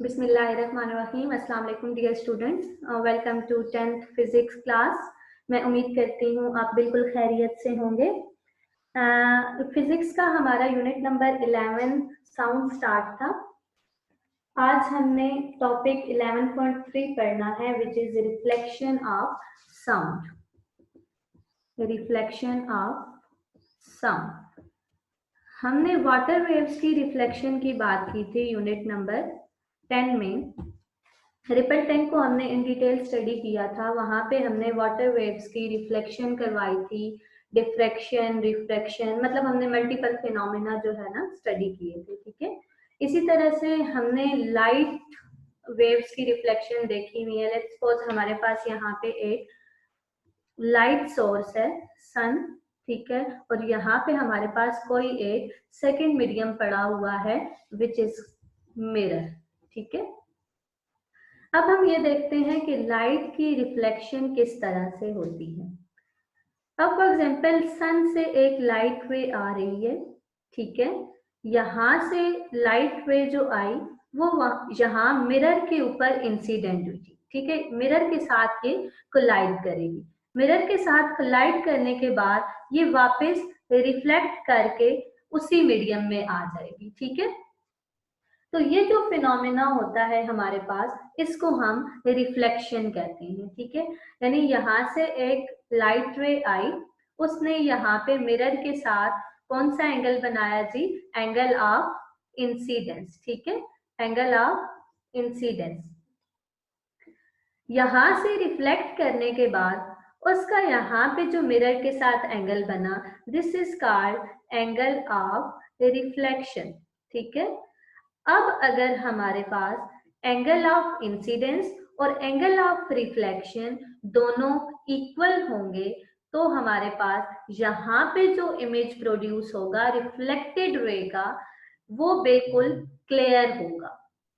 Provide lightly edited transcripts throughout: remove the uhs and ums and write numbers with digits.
बिस्मिल्लाहिर्रहमानिर्रहीम। अस्सलाम वालेकुम dear students, welcome to 10th physics class. मैं उम्मीद करती हूँ आप बिल्कुल खैरियत से होंगे। फिजिक्स का हमारा यूनिट नंबर 11 साउंड स्टार्ट था। आज हमने टॉपिक 11.3 पढ़ना है, which is reflection of sound. Reflection of sound. हमने वाटर वेव्स की रिफ्लेक्शन की बात की थी यूनिट नंबर 10 में। रिपल टैंक को हमने इन डिटेल स्टडी किया था। वहां पे हमने वाटर वेव्स की रिफ्लेक्शन करवाई थी, डिफ्रैक्शन, रिफ्रैक्शन, मतलब हमने मल्टीपल फिनोमेना जो है ना स्टडी किए थे। ठीक है, इसी तरह से हमने लाइट वेव्स की रिफ्लेक्शन देखी हुई है। लेट्स सपोज हमारे पास यहाँ पे एक लाइट सोर्स है, सन, ठीक है, और यहाँ पे हमारे पास कोई एक सेकेंड मीडियम पड़ा हुआ है विच इज मिरर। ठीक है, अब हम ये देखते हैं कि लाइट की रिफ्लेक्शन किस तरह से होती है। अब फॉर एग्जाम्पल सन से एक लाइट रे आ रही है, ठीक है, यहां से लाइट रे जो आई वो यहाँ मिरर के ऊपर इंसिडेंट हुई थी। ठीक है, मिरर के साथ ये कोलाइड करेगी। मिरर के साथ कोलाइड करने के बाद ये वापस रिफ्लेक्ट करके उसी मीडियम में आ जाएगी। ठीक है, तो ये जो फिनोमेना होता है हमारे पास, इसको हम रिफ्लेक्शन कहते हैं। ठीक है, यानी यहाँ से एक लाइट रे आई, उसने यहाँ पे मिरर के साथ कौन सा एंगल बनाया जी? Angle of incidence. ठीक है, एंगल ऑफ इंसिडेंस। यहाँ से रिफ्लेक्ट करने के बाद उसका यहाँ पे जो मिरर के साथ एंगल बना, this is called angle of reflection. ठीक है, अब अगर हमारे पास एंगल ऑफ इंसिडेंस और एंगल ऑफ रिफ्लेक्शन दोनों इक्वल होंगे तो हमारे पास यहाँ पे जो इमेज प्रोड्यूस होगा रिफ्लेक्टेड रे का, वो बिल्कुल क्लियर होगा।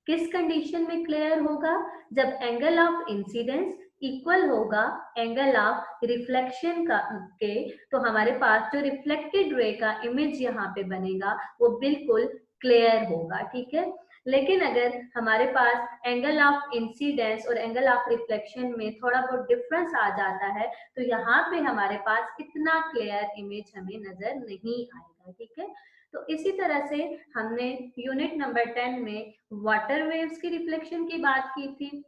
किस कंडीशन में क्लियर होगा? जब एंगल ऑफ इंसिडेंस इक्वल होगा एंगल ऑफ रिफ्लेक्शन का के, तो हमारे पास जो रिफ्लेक्टेड रे का इमेज यहाँ पे बनेगा वो बिल्कुल क्लियर होगा। ठीक है, लेकिन अगर हमारे पास एंगल ऑफ इंसिडेंस और एंगल ऑफ रिफ्लेक्शन में थोड़ा बहुत डिफरेंस आ जाता है तो यहाँ पे हमारे पास इतना क्लियर इमेज हमें नजर नहीं आएगा। ठीक है, तो इसी तरह से हमने यूनिट नंबर 10 में वाटर वेव्स की रिफ्लेक्शन की बात की थी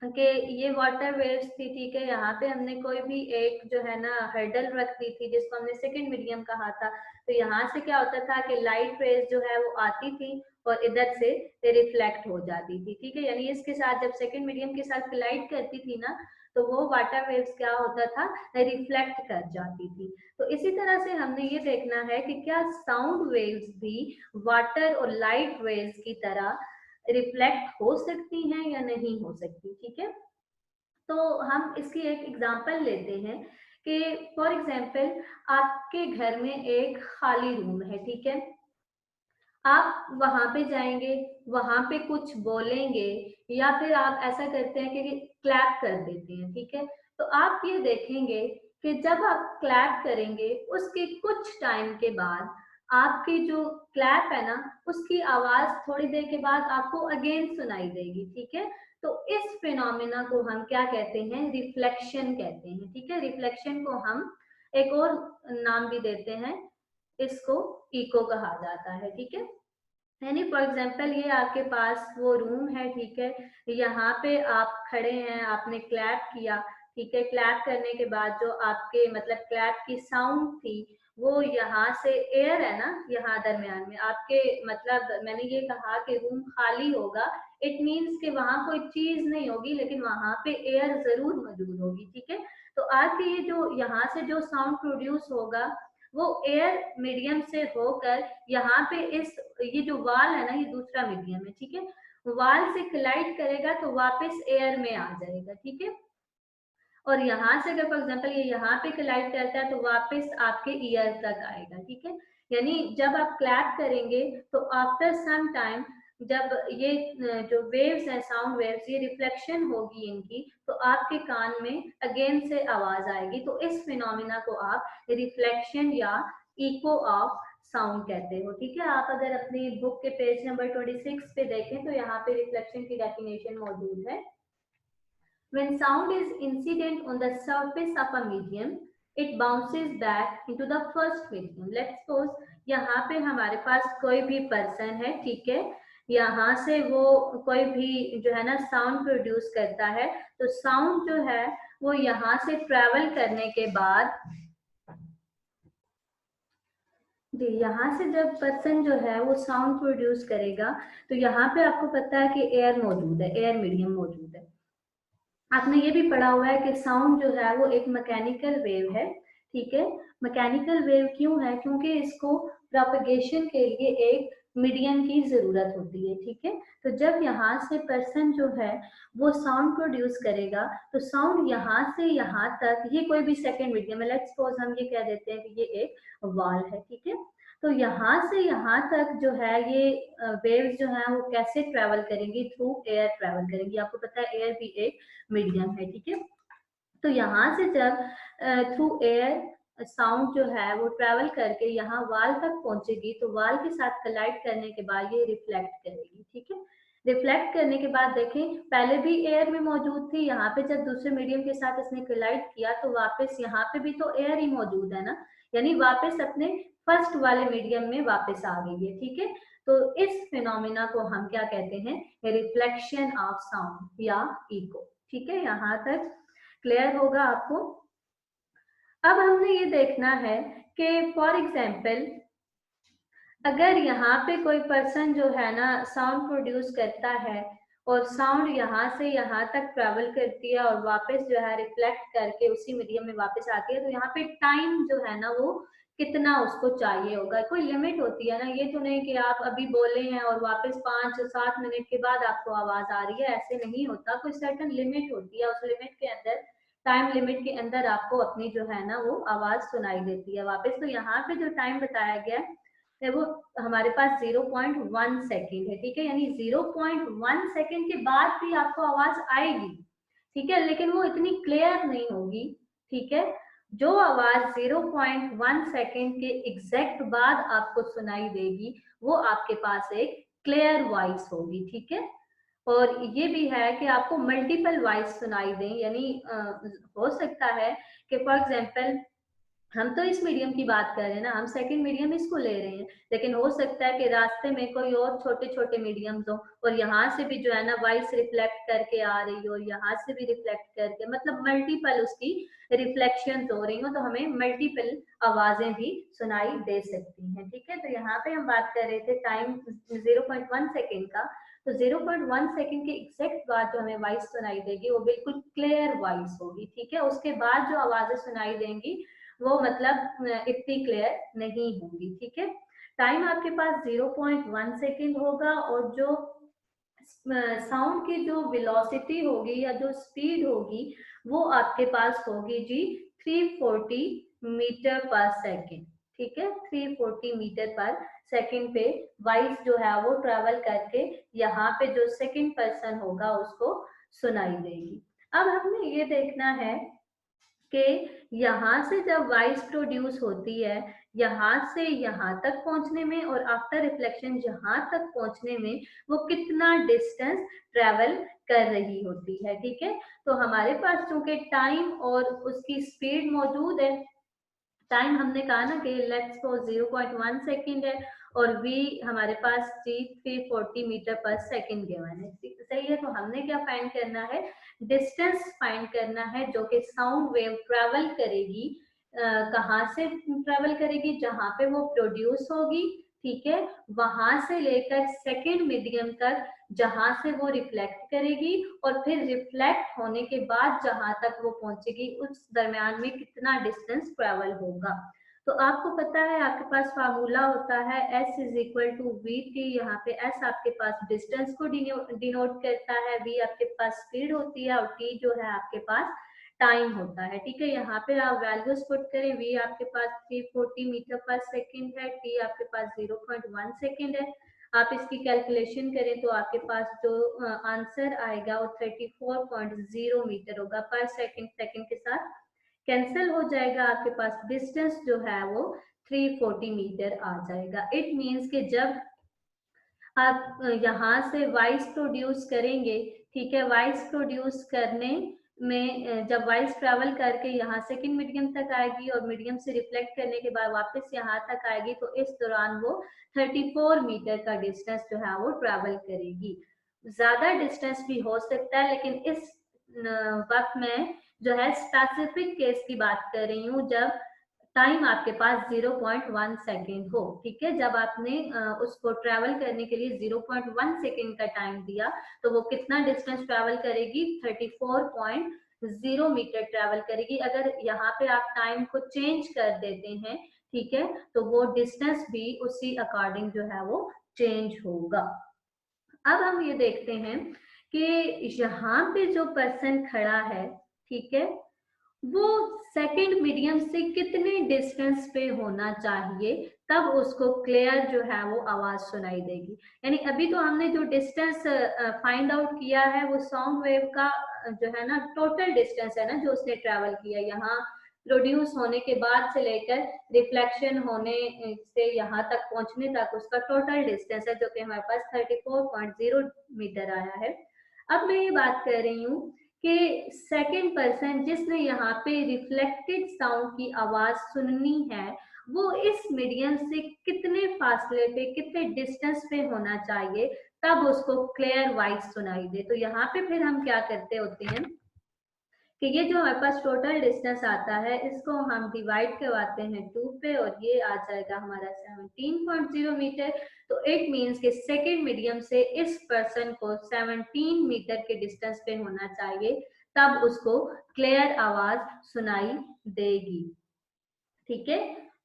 कि ये वाटर वेव्स थी। ठीक है, यहाँ पे हमने कोई भी एक जो है ना हर्डल रख दी थी जिसको हमने सेकंड मीडियम कहा था। तो यहाँ से क्या होता था कि लाइट रेज जो है वो आती थी और इधर से रिफ्लेक्ट हो जाती थी। ठीक है, यानी इसके साथ जब सेकंड मीडियम के साथ कोलाइड करती थी ना, तो वो वाटर वेव्स क्या होता था, रिफ्लेक्ट कर जाती थी। तो इसी तरह से हमने ये देखना है कि क्या साउंड वेव्स भी वाटर और लाइट वेव्स की तरह रिफ्लेक्ट हो सकती हैं या नहीं हो सकती। ठीक है, तो हम इसकी एक एग्जांपल लेते हैं कि फॉर एग्जांपल आपके घर में एक खाली रूम है। ठीक है, आप वहां पे जाएंगे, वहां पे कुछ बोलेंगे या फिर आप ऐसा करते हैं कि क्लैप कर देते हैं। ठीक है, तो आप ये देखेंगे कि जब आप क्लैप करेंगे उसके कुछ टाइम के बाद आपकी जो क्लैप है ना उसकी आवाज थोड़ी देर के बाद आपको अगेन सुनाई देगी। ठीक है, तो इस फिनोमेना को हम क्या कहते हैं? रिफ्लेक्शन कहते हैं। ठीक है, रिफ्लेक्शन को हम एक और नाम भी देते हैं, इसको इको कहा जाता है। ठीक है, यानी फॉर एग्जाम्पल ये आपके पास वो रूम है। ठीक है, यहाँ पे आप खड़े हैं, आपने क्लैप किया। ठीक है, क्लैप करने के बाद जो आपके मतलब क्लैप की साउंड थी वो यहाँ से एयर है ना, यहाँ दरमियान में आपके मतलब मैंने ये कहा कि रूम खाली होगा, इट मीन्स कि वहां कोई चीज नहीं होगी लेकिन वहां पे एयर जरूर मौजूद होगी। ठीक है, तो आपके ये जो यहाँ से जो साउंड प्रोड्यूस होगा वो एयर मीडियम से होकर यहाँ पे इस ये जो वाल है ना ये दूसरा मीडियम है। ठीक है, वाल से कोलाइड करेगा तो वापस एयर में आ जाएगा। ठीक है, और यहाँ से अगर फॉर एग्जाम्पल ये यहाँ पे कोलाइड करता है तो वापस आपके ईयर तक आएगा। ठीक है, यानी जब आप क्लैप करेंगे तो आफ्टर सम टाइम जब ये जो वेव्स हैं साउंड वेव्स ये रिफ्लेक्शन होगी इनकी, तो आपके कान में अगेन से आवाज आएगी। तो इस फिनोमिना को आप रिफ्लेक्शन या इको ऑफ साउंड कहते हो। ठीक है, आप अगर अपनी बुक के पेज नंबर 26 पे देखें तो यहाँ पे रिफ्लेक्शन की डेफिनेशन मौजूद है। When sound is incident on the surface of a medium, it bounces back into the first medium. Let's suppose यहाँ पे हमारे पास कोई भी पर्सन है, ठीक है, यहाँ से वो कोई भी जो है ना साउंड प्रोड्यूस करता है, तो साउंड जो है वो यहाँ से ट्रेवल करने के बाद जी, यहाँ से जब पर्सन जो है वो साउंड प्रोड्यूस करेगा तो यहाँ पे आपको पता है कि एयर मौजूद है, एयर मीडियम मौजूद है। आपने ये भी पढ़ा हुआ है कि साउंड जो है वो एक मैकेनिकल वेव है। ठीक है, मैकेनिकल वेव क्यों है? क्योंकि इसको प्रोपगेशन के लिए एक मीडियम की जरूरत होती है। ठीक है, तो जब यहाँ से पर्सन जो है वो साउंड प्रोड्यूस करेगा तो साउंड यहाँ से यहाँ तक, ये कोई भी सेकंड मीडियम है, लेट्स सपोज हम ये कह देते हैं कि ये एक वॉल है। ठीक है, तो यहाँ से यहाँ तक जो है ये वेव्स जो है वो कैसे ट्रेवल करेंगी? थ्रू एयर ट्रेवल करेंगी। आपको पता है एयर भी एक मीडियम है। ठीक है, तो यहाँ से जब थ्रू एयर साउंड जो है वो ट्रेवल करके यहाँ वाल तक पहुंचेगी तो वाल के साथ कलाइड करने के बाद ये रिफ्लेक्ट करेगी। ठीक है, रिफ्लेक्ट करने के बाद देखें पहले भी एयर में मौजूद थी, यहाँ पे जब दूसरे मीडियम के साथ इसने कलाइड किया तो वापस यहाँ पे भी तो एयर ही मौजूद है ना, यानी वापस अपने फर्स्ट वाले मीडियम में वापस आ गई है। ठीक है, तो इस फिनोमिना को हम क्या कहते हैं? रिफ्लेक्शन ऑफ साउंड या इको। ठीक है, यहाँ तक क्लियर होगा आपको। अब हमने ये देखना है कि फॉर एग्जाम्पल अगर यहाँ पे कोई पर्सन जो है ना साउंड प्रोड्यूस करता है और साउंड यहाँ से यहाँ तक ट्रेवल करती है और वापस जो है रिफ्लेक्ट करके उसी मीडियम में वापस आती है, तो यहाँ पे टाइम जो है ना वो कितना उसको चाहिए होगा? कोई लिमिट होती है ना, ये तो नहीं कि आप अभी बोले हैं और वापस 5-7 मिनट के बाद आपको आवाज आ रही है, ऐसे नहीं होता। कोई सर्टन लिमिट होती है, उस लिमिट के अंदर, टाइम लिमिट के अंदर आपको अपनी जो है ना वो आवाज सुनाई देती है वापस। तो यहाँ पे जो टाइम बताया गया है वो हमारे पास 0.1 सेकेंड है। ठीक है, यानी 0.1 सेकेंड के बाद भी आपको आवाज आएगी। ठीक है, लेकिन वो इतनी क्लियर नहीं होगी। ठीक है, जो आवाज 0.1 सेकेंड के एग्जैक्ट बाद आपको सुनाई देगी वो आपके पास एक क्लियर वॉइस होगी। ठीक है, और ये भी है कि आपको मल्टीपल वॉइस सुनाई दें, यानी हो सकता है कि फॉर एग्जांपल हम तो इस मीडियम की बात कर रहे हैं ना, हम सेकंड मीडियम इसको ले रहे हैं, लेकिन हो सकता है कि रास्ते में कोई और छोटे छोटे मीडियम्स हो और यहाँ से भी जो है ना वॉइस रिफ्लेक्ट करके आ रही हो, यहाँ से भी रिफ्लेक्ट करके, मतलब मल्टीपल उसकी रिफ्लेक्शन हो रही हो, तो हमें मल्टीपल आवाजें भी सुनाई दे सकती हैं। ठीक है, तो यहाँ पे हम बात कर रहे थे टाइम 0.1 सेकेंड का, तो 0.1 सेकेंड के एग्जैक्ट बाद जो हमें वॉइस सुनाई देगी वो बिल्कुल क्लियर वॉइस होगी। ठीक है, उसके बाद जो आवाजें सुनाई देंगी वो मतलब इतनी क्लियर नहीं होगी। ठीक है, टाइम आपके पास 0.1 सेकेंड होगा और जो साउंड की जो वेलोसिटी होगी या जो स्पीड होगी वो आपके पास होगी जी 340 मीटर पर सेकेंड। ठीक है, 340 मीटर पर सेकेंड पे वॉइस जो है वो ट्रेवल करके यहाँ पे जो सेकेंड पर्सन होगा उसको सुनाई देगी। अब हमने ये देखना है कि यहाँ से जब वॉइस प्रोड्यूस होती है यहाँ से यहाँ तक पहुंचने में और आफ्टर रिफ्लेक्शन यहाँ तक पहुंचने में वो कितना डिस्टेंस ट्रेवल कर रही होती है। ठीक है, तो हमारे पास चूंकि टाइम और उसकी स्पीड मौजूद है, टाइम हमने कहा ना कि लेट्स सपोज 0.1 सेकेंड है और v हमारे पास जी 340 मीटर पर सेकेंड गिवन है। सही है, तो हमने क्या फाइंड करना है? डिस्टेंस फाइंड करना है जो कि साउंड वेव ट्रेवल करेगी, कहाँ से ट्रेवल करेगी? जहां पे वो प्रोड्यूस होगी। ठीक है, वहां से लेकर सेकेंड मीडियम तक जहां से वो रिफ्लेक्ट करेगी और फिर रिफ्लेक्ट होने के बाद जहां तक वो पहुंचेगी उस दरम्यान में कितना डिस्टेंस ट्रेवल होगा। तो आपको पता है आपके पास फार्मूला होता है S is equal to v t. यहाँ पे S आपके पास डिस्टेंस को डिनोट करता है, V आपके पास स्पीड होती है और T जो है आपके पास टाइम होता है। ठीक है, यहाँ पे आप वैल्यूज पुट करें, V आपके पास 340 मीटर पर सेकेंड है, T आपके पास 0.1 सेकेंड है। आप इसकी कैलकुलेशन करें तो आपके पास जो आंसर आएगा वो 34.0 मीटर होगा पर सेकेंड। सेकेंड के साथ कैंसिल हो जाएगा, आपके पास डिस्टेंस जो है वो 340 मीटर आ जाएगा। इट मीन्स कि जब आप यहाँ से वाइस प्रोड्यूस करेंगे, ठीक है, वाइस प्रोड्यूस करने में जब वाइस ट्रेवल करके यहाँ सेकंड मीडियम तक आएगी और मीडियम से रिफ्लेक्ट करने के बाद वापस यहाँ तक आएगी, तो इस दौरान वो 34 मीटर का डिस्टेंस जो है वो ट्रेवल करेगी। ज्यादा डिस्टेंस भी हो सकता है, लेकिन इस वक्त में जो है स्पेसिफिक केस की बात कर रही हूँ जब टाइम आपके पास 0.1 सेकेंड हो, ठीक है। जब आपने उसको ट्रेवल करने के लिए 0.1 सेकेंड का टाइम दिया, तो वो कितना डिस्टेंस ट्रेवल करेगी? 34.0 मीटर ट्रेवल करेगी। अगर यहाँ पे आप टाइम को चेंज कर देते हैं, ठीक है, तो वो डिस्टेंस भी उसी अकॉर्डिंग जो है वो चेंज होगा। अब हम ये देखते हैं कि यहाँ पे जो पर्सन खड़ा है, ठीक है, वो सेकंड मीडियम से कितने डिस्टेंस पे होना चाहिए, तब उसको क्लियर जो है वो आवाज सुनाई देगी। यानी अभी तो हमने जो डिस्टेंस फाइंड आउट किया है वो साउंड वेव का जो है ना टोटल डिस्टेंस है ना, जो उसने ट्रेवल किया यहाँ प्रोड्यूस होने के बाद से लेकर रिफ्लेक्शन होने से यहाँ तक पहुंचने तक उसका टोटल डिस्टेंस है, जो कि हमारे पास 34.0 मीटर आया है। अब मैं ये बात कर रही हूँ कि सेकंड पर्सन जिसने यहाँ पे रिफ्लेक्टेड साउंड की आवाज सुननी है, वो इस मीडियम से कितने फासले पे, कितने डिस्टेंस पे होना चाहिए, तब उसको क्लियर वॉइस सुनाई दे। तो यहाँ पे फिर हम क्या करते होते हैं कि ये जो हमारे पास टोटल डिस्टेंस आता है, इसको हम डिवाइड करवाते हैं 2 पे, और ये आ जाएगा हमारा 17.0 मीटर। तो इट मीन्स कि सेकेंड मीडियम से इस पर्सन को 17 मीटर के डिस्टेंस पे होना चाहिए, तब उसको क्लियर आवाज सुनाई देगी, ठीक है।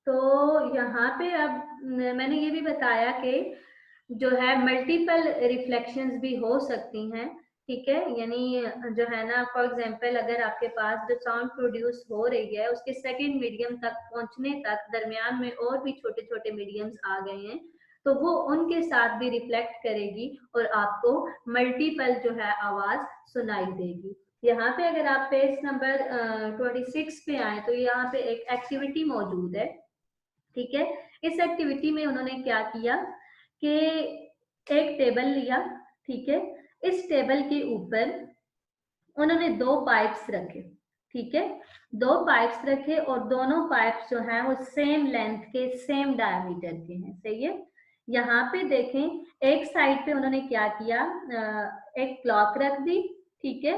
तो यहाँ पे अब मैंने ये भी बताया कि जो है मल्टीपल रिफ्लेक्शंस भी हो सकती हैं, ठीक है। यानी जो है ना, फॉर एग्जांपल अगर आपके पास जो साउंड प्रोड्यूस हो रही है उसके सेकंड मीडियम तक पहुंचने तक दरमियान में और भी छोटे छोटे मीडियम्स आ गए हैं, तो वो उनके साथ भी रिफ्लेक्ट करेगी और आपको मल्टीपल जो है आवाज सुनाई देगी। यहाँ पे अगर आप पेज नंबर 26 पे आए, तो यहाँ पे एक एक्टिविटी मौजूद है, ठीक है। इस एक्टिविटी में उन्होंने क्या किया कि एक टेबल लिया, ठीक है, इस टेबल के ऊपर उन्होंने 2 पाइप्स रखे, ठीक है, 2 पाइप्स रखे और दोनों पाइप्स जो हैं वो सेम लेंथ के, सेम डायमीटर के हैं, सही है। यहाँ पे देखें एक साइड पे उन्होंने क्या किया, एक क्लॉक रख दी, ठीक है,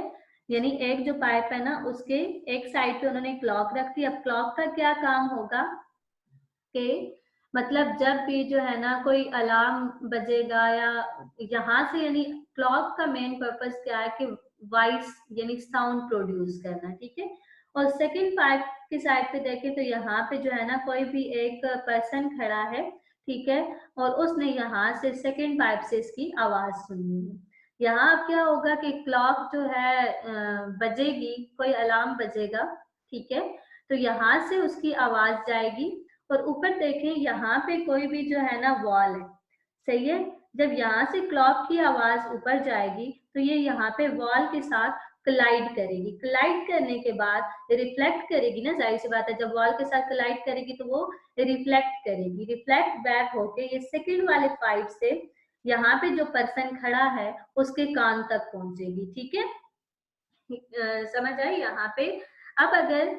यानी एक जो पाइप है ना उसके एक साइड पे उन्होंने क्लॉक रख दी। अब क्लॉक का क्या काम होगा कि मतलब जब भी जो है ना कोई अलार्म बजेगा या यहाँ से, यानी क्लॉक का मेन पर्पस क्या है कि वॉइस यानी साउंड प्रोड्यूस करना, ठीक है। और सेकंड पार्ट की साइड पे देखें तो यहाँ पे जो है ना कोई भी एक पर्सन खड़ा है, ठीक है, और उसने यहाँ से सेकंड पाइप से इसकी आवाज सुननी है। यहाँ अब क्या होगा कि क्लॉक जो है बजेगी, कोई अलार्म बजेगा, ठीक है, तो यहाँ से उसकी आवाज जाएगी। और ऊपर देखें यहाँ पे कोई भी जो है ना वॉल है, सही है। जब यहाँ से क्लॉक की आवाज ऊपर जाएगी तो ये यहाँ पे वॉल के साथ क्लाइड करेगी, क्लाइड करने के बाद रिफ्लेक्ट करेगी ना, जाहिर सी बात है, जब वॉल के साथ क्लाइड करेगी तो वो रिफ्लेक्ट करेगी, रिफ्लेक्ट बैक होके ये सेकंड वाले पाइप से यहाँ पे जो पर्सन खड़ा है उसके कान तक पहुंचेगी, ठीक है। समझ आई यहाँ पे। अब अगर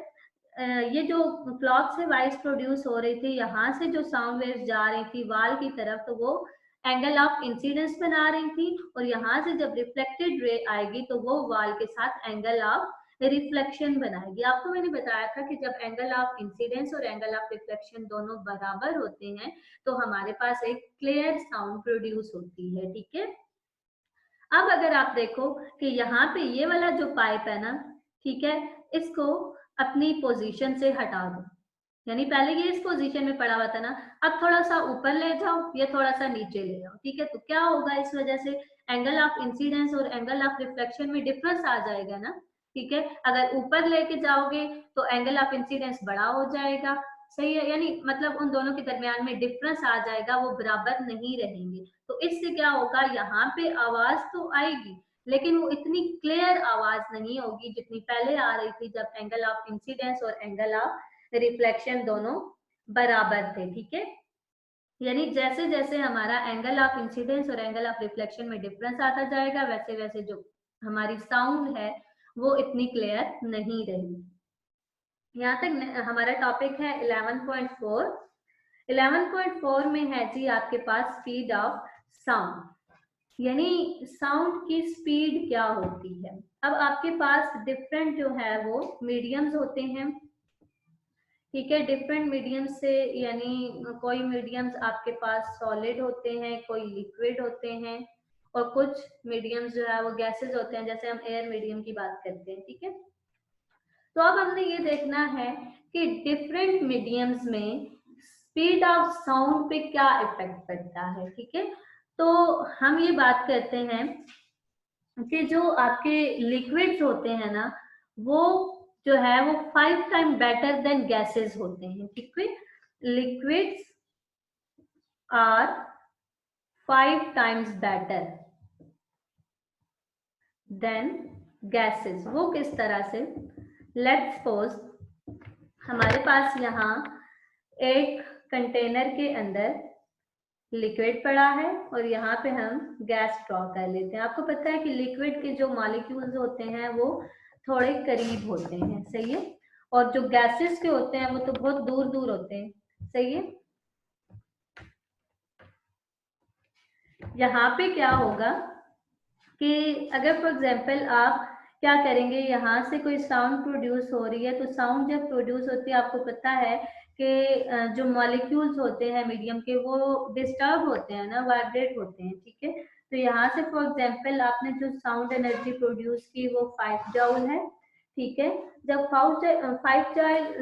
ये जो क्लॉक से वॉइस प्रोड्यूस हो रही थी, यहाँ से जो साउंड वेव्स जा रही थी वाल की तरफ, तो वो एंगल ऑफ इंसिडेंस बना रही थी, और यहाँ से जब रिफ्लेक्टेड रे आएगी तो वो वाल के साथ एंगल ऑफ रिफ्लेक्शन बनाएगी। आपको मैंने बताया था कि जब एंगल ऑफ इंसिडेंस और एंगल ऑफ रिफ्लेक्शन दोनों बराबर होते हैं तो हमारे पास एक क्लियर साउंड प्रोड्यूस होती है, ठीक है। अब अगर आप देखो कि यहाँ पे ये वाला जो पाइप है ना, ठीक है, इसको अपनी पोजीशन से हटा दो, यानी पहले ये इस पोजीशन में पड़ा हुआ था ना, अब थोड़ा सा ऊपर ले जाओ, ये थोड़ा सा नीचे ले जाओ, ठीक है। तो क्या होगा, इस वजह से एंगल ऑफ इंसिडेंस और एंगल ऑफ रिफ्लेक्शन में डिफरेंस आ जाएगा ना, ठीक है। अगर ऊपर लेके जाओगे तो एंगल ऑफ इंसिडेंस बड़ा हो जाएगा, सही है, यानी मतलब उन दोनों के दरमियान में डिफरेंस आ जाएगा, वो बराबर नहीं रहेंगे। तो इससे क्या होगा, यहाँ पे आवाज तो आएगी लेकिन वो इतनी क्लियर आवाज नहीं होगी जितनी पहले आ रही थी, जब एंगल ऑफ इंसिडेंस और एंगल ऑफ रिफ्लेक्शन दोनों बराबर थे, ठीक है। यानी जैसे जैसे हमारा एंगल ऑफ इंसिडेंस और एंगल ऑफ रिफ्लेक्शन में डिफरेंस आता जाएगा, वैसे वैसे जो हमारी साउंड है वो इतनी क्लियर नहीं रहेगी। यहाँ तक हमारा टॉपिक है 11.4। 11.4 में है जी आपके पास स्पीड ऑफ साउंड, यानी साउंड की स्पीड क्या होती है। अब आपके पास डिफरेंट जो है वो मीडियम्स होते हैं, ठीक है। डिफरेंट मीडियम से यानी कोई मीडियम्स आपके पास सॉलिड होते हैं, कोई लिक्विड होते हैं, और कुछ मीडियम्स जो है वो गैसेस होते हैं, जैसे हम एयर मीडियम की बात करते हैं, ठीक है। तो अब हमने ये देखना है कि डिफरेंट मीडियम्स में स्पीड ऑफ साउंड पे क्या इफेक्ट पड़ता है, ठीक है। तो हम ये बात करते हैं कि जो आपके लिक्विड्स होते हैं ना, वो जो है वो 5 टाइम बेटर देन गैसेस होते हैं, ठीक है। Liquids are 5 times better than gases. वो किस तरह से? लेट्स सपोज हमारे पास यहाँ एक कंटेनर के अंदर लिक्विड पड़ा है और यहाँ पे हम गैस ड्रॉ कर लेते हैं। आपको पता है कि लिक्विड के जो मॉलिक्यूल्स होते हैं वो थोड़े करीब होते हैं, सही है, और जो गैसेस के होते हैं वो तो बहुत दूर दूर होते हैं, सही है। यहाँ पे क्या होगा कि अगर फॉर एग्जाम्पल आप क्या करेंगे, यहाँ से कोई साउंड प्रोड्यूस हो रही है, तो साउंड जब प्रोड्यूस होती है आपको पता है कि जो मॉलिक्यूल्स होते हैं मीडियम के वो डिस्टर्ब होते हैं ना, वाइब्रेट होते हैं, ठीक है। तो यहाँ से फॉर एग्जाम्पल आपने जो साउंड एनर्जी प्रोड्यूस की वो 5 जूल है, ठीक है। जब 5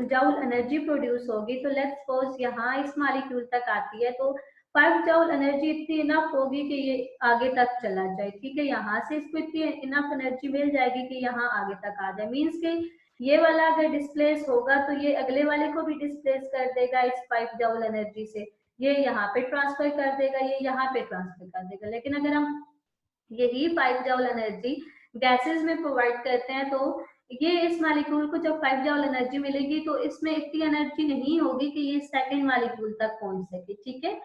जूल एनर्जी प्रोड्यूस होगी तो लेट्स सपोज यहाँ इस मॉलिक्यूल तक आती है, तो 5 जूल एनर्जी इतनी इनफ होगी कि ये आगे तक चला जाए, ठीक है। यहाँ से इसको इतनी इनफ एनर्जी मिल जाएगी कि यहाँ आगे तक आ जाए, मीन्स के ये वाला अगर डिस्प्लेस होगा तो ये अगले वाले को भी डिस्प्लेस कर देगा इस 5 जूल एनर्जी से, ये यहाँ पे ट्रांसफर कर देगा, ये यहाँ पे ट्रांसफर कर देगा। लेकिन अगर हम यही 5 जूल एनर्जी गैसेस में प्रोवाइड करते हैं तो ये इस मॉलिक्यूल को जब 5 जूल एनर्जी मिलेगी तो इसमें इतनी एनर्जी नहीं होगी कि ये सेकंड मॉलिक्यूल तक पहुंच सके, ठीक है।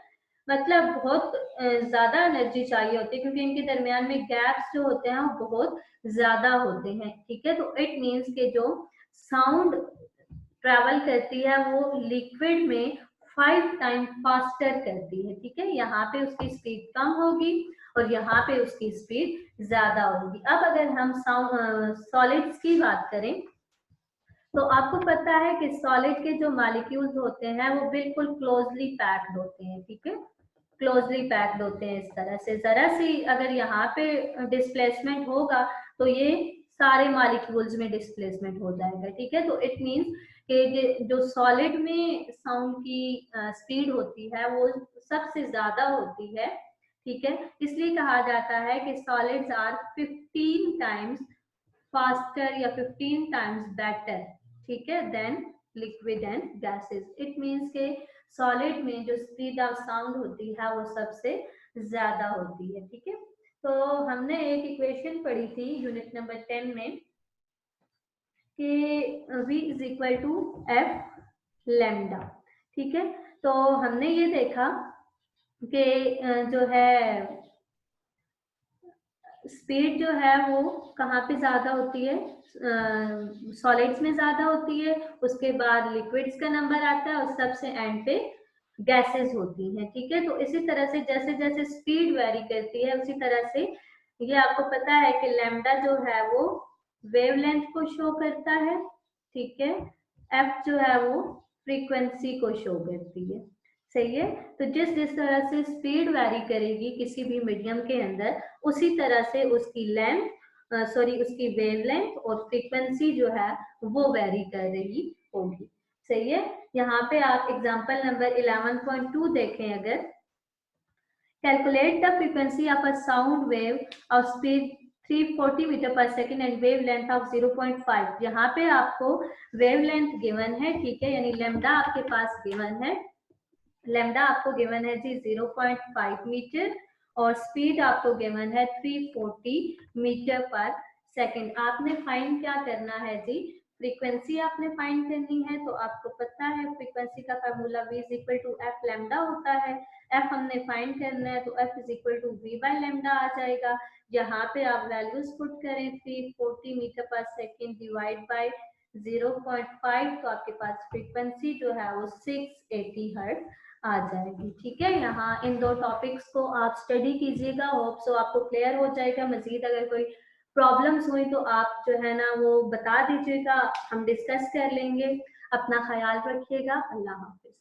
मतलब बहुत ज्यादा एनर्जी चाहिए होती है क्योंकि इनके दरमियान में गैप्स जो होते हैं वो बहुत ज्यादा होते हैं, ठीक है। तो इट मीन्स के जो साउंड ट्रेवल करती है वो लिक्विड में 5 टाइम फास्टर करती है, ठीक है। यहाँ पे उसकी स्पीड कम होगी और यहाँ पे उसकी स्पीड ज्यादा होगी। अब अगर हम सॉलिड्स की बात करें तो आपको पता है कि सॉलिड के जो मॉलिक्यूल्स होते हैं वो बिल्कुल क्लोजली पैक्ड होते हैं, ठीक है। क्लोजली पैक्ड होते हैं इस तरह से, जरा सी अगर यहाँ पे डिस्प्लेसमेंट होगा तो ये सारे मॉलिक्यूल्स में डिस्प्लेसमेंट हो जाएगा, ठीक है। तो इट मींस कि जो सॉलिड में साउंड की स्पीड होती है वो सबसे ज्यादा होती है, ठीक है। इसलिए कहा जाता है कि सॉलिड्स आर 15 टाइम्स फास्टर या 15 टाइम्स बेटर, ठीक है, than liquid and gases. It means के सॉलिड में जो स्पीड ऑफ साउंड होती है वो सबसे ज्यादा होती है, ठीक है। तो हमने एक इक्वेशन पढ़ी थी यूनिट नंबर 10 में कि v is equal to F lambda, ठीक है। तो हमने ये देखा कि जो है स्पीड जो है वो कहाँ पे ज्यादा होती है, सॉलिड्स में ज्यादा होती है, उसके बाद लिक्विड्स का नंबर आता है और सबसे एंड पे गैसेस होती हैं, ठीक है। तो इसी तरह से जैसे जैसे स्पीड वेरी करती है उसी तरह से ये आपको पता है कि लैम्डा जो है वो वेवलेंथ को शो करता है, ठीक है। एफ जो है वो फ्रीक्वेंसी को शो करती है, सही है। तो जिस जिस तरह से स्पीड वेरी करेगी किसी भी मीडियम के अंदर उसी तरह से उसकी लेंथ उसकी वेवलेंथ और फ्रीक्वेंसी जो है वो वेरी कर रही होगी, सही है। यहाँ पे आप एग्जांपल नंबर 11.2 देखें, अगर calculate the frequency of a sound wave of speed 340 metre पर second and wavelength of 0.5। यहाँ पे आपको वेव लेंथ गिवन है, ठीक है, यानी लेमडा आपके पास गिवन है, लेमडा आपको गिवन है जी 0.5 मीटर और स्पीड आपको गिवन है 340 मीटर पर सेकंड। आपने फाइंड क्या करना है जी, फ्रीक्वेंसी आपने फाइंड करनी है तो आपको पता है फ्रीक्वेंसी का formula v is equal to F lambda होता है। एफ हमने फाइंड करना है तो F is equal to V by lambda आ जाएगा। यहाँ पे आप वैल्यूज पुट करें 340 मीटर पर सेकेंड डिवाइड बाई 0.5 तो आपके पास फ्रीक्वेंसी जो है वो 680 हर्ट्ज आ जाएगी। ठीक है, यहाँ इन दो टॉपिक्स को आप स्टडी कीजिएगा, होप सो आपको क्लियर हो जाएगा। मजीद अगर कोई प्रॉब्लम्स हुई तो आप जो है ना वो बता दीजिएगा, हम डिस्कस कर लेंगे। अपना ख्याल रखिएगा। अल्लाह हाफिज।